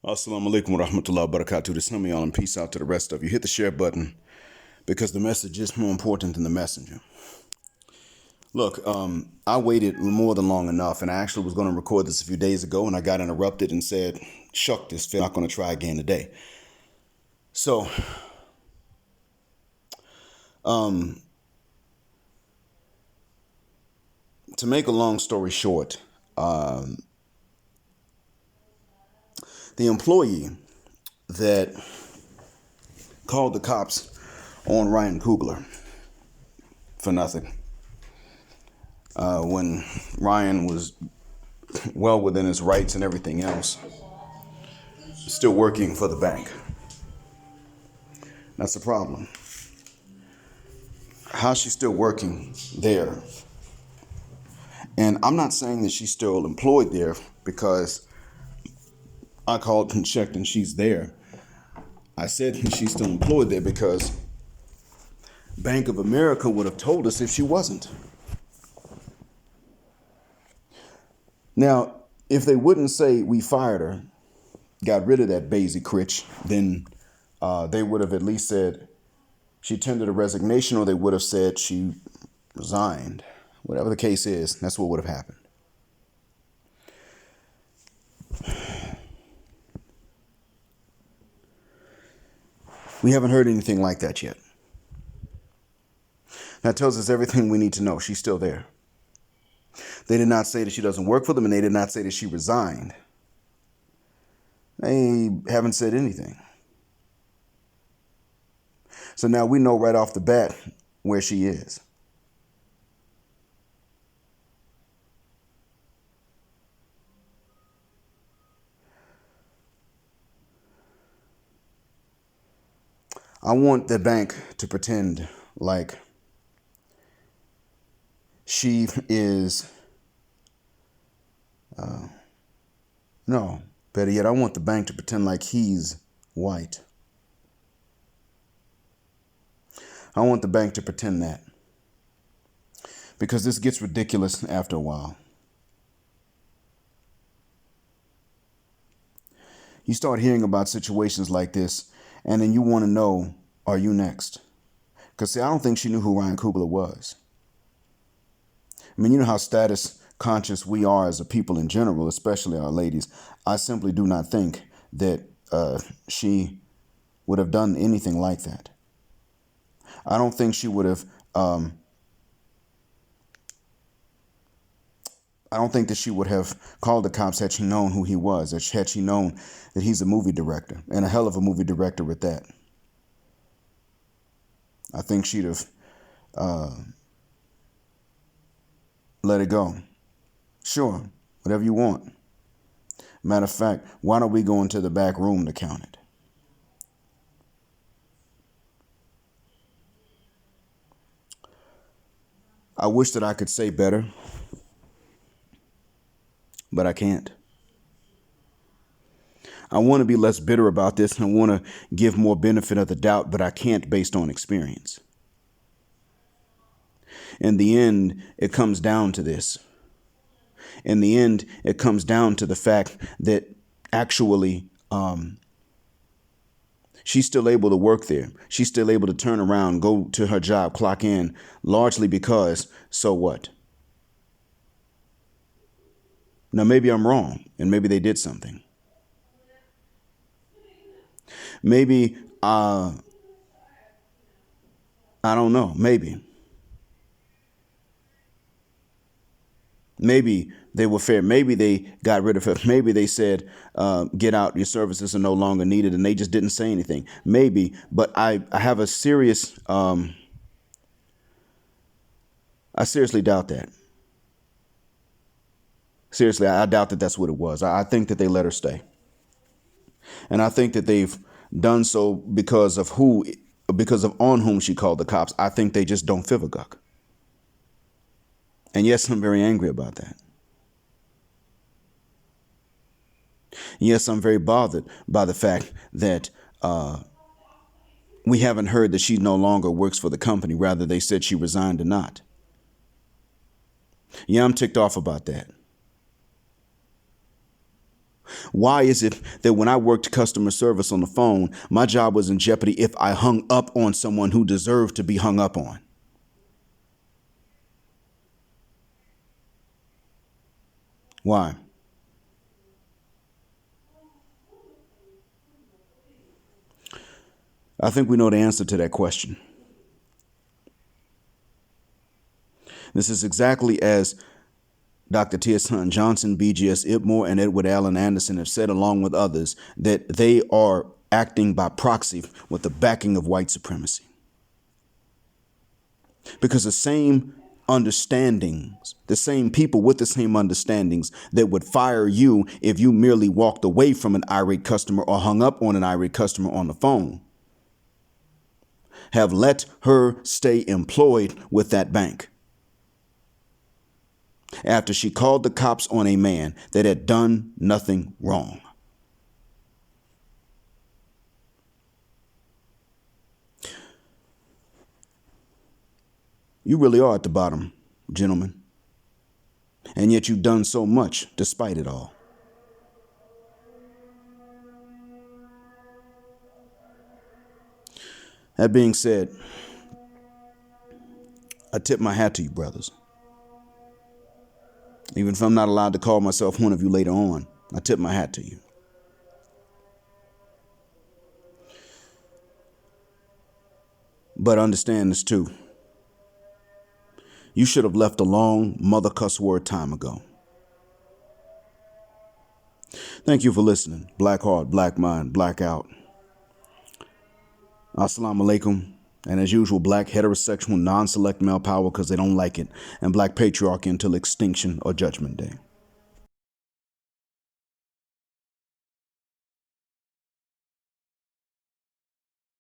Assalamu alaikum wa rahmatullahi wa barakatuh. To some of y'all and peace out to the rest of you. Hit the share button because the message is more important than the messenger. Look, I waited more than long enough, and I actually was going to record this a few days ago, and I got interrupted and said, shuck this, Phil, I'm not going to try again today. So, to make a long story short, the employee that called the cops on Ryan Coogler for nothing, when Ryan was well within his rights and everything else, still working for the bank. That's the problem. How's she still working there? And I'm not saying that she's still employed there because I called and checked and she's there. I said she's still employed there because Bank of America would have told us if she wasn't. Now, if they wouldn't say we fired her, got rid of that Basie Critch, then they would have at least said she tendered a resignation, or they would have said she resigned. Whatever the case is, that's what would have happened. We haven't heard anything like that yet. That tells us everything we need to know. She's still there. They did not say that she doesn't work for them, and they did not say that she resigned. They haven't said anything. So now we know right off the bat where she is. I want the bank to pretend like she is, no, better yet, I want the bank to pretend like he's white. I want the bank to pretend that. Because this gets ridiculous after a while. You start hearing about situations like this, and then you want to know, are you next? Because, see, I don't think she knew who Ryan Coogler was. I mean, you know how status conscious we are as a people in general, especially our ladies. I simply do not think that she would have done anything like that. I don't think she would have, I don't think that she would have called the cops had she known who he was, had she known that he's a movie director, and a hell of a movie director at that. I think she'd have let it go. Sure, whatever you want. Matter of fact, why don't we go into the back room to count it? I wish that I could say better, but I can't. I want to be less bitter about this, and I want to give more benefit of the doubt, but I can't based on experience. In the end, it comes down to this. In the end, it comes down to the fact that actually she's still able to work there. She's still able to turn around, go to her job, clock in, largely because, so what? Now, maybe I'm wrong, and maybe they did something. Maybe, I don't know, maybe. Maybe they were fair. Maybe they got rid of her. Maybe they said, get out, your services are no longer needed, and they just didn't say anything. Maybe, but I have a serious, I seriously doubt that. Seriously, I doubt that that's what it was. I think that they let her stay. And I think that they've done so because of on whom she called the cops. I think they just don't fivaguck. And yes, I'm very angry about that. Yes, I'm very bothered by the fact that we haven't heard that she no longer works for the company. Rather, they said she resigned or not. Yeah, I'm ticked off about that. Why is it that when I worked customer service on the phone, my job was in jeopardy if I hung up on someone who deserved to be hung up on? Why? I think we know the answer to that question. This is exactly as Dr. T.S. Hunt Johnson, B.G.S. Ibmore, and Edward Allen Anderson have said, along with others, that they are acting by proxy with the backing of white supremacy. Because the same understandings, the same people with the same understandings that would fire you if you merely walked away from an irate customer or hung up on an irate customer on the phone, have let her stay employed with that bank after she called the cops on a man that had done nothing wrong. You really are at the bottom, gentlemen. And yet you've done so much despite it all. That being said, I tip my hat to you, brothers. Even if I'm not allowed to call myself one of you later on, I tip my hat to you. But understand this too. You should have left a long mother cuss word time ago. Thank you for listening. Black heart, black mind, black out. Assalamu alaikum. And as usual, black heterosexual non-select male power because they don't like it. And black patriarchy until extinction or judgment day.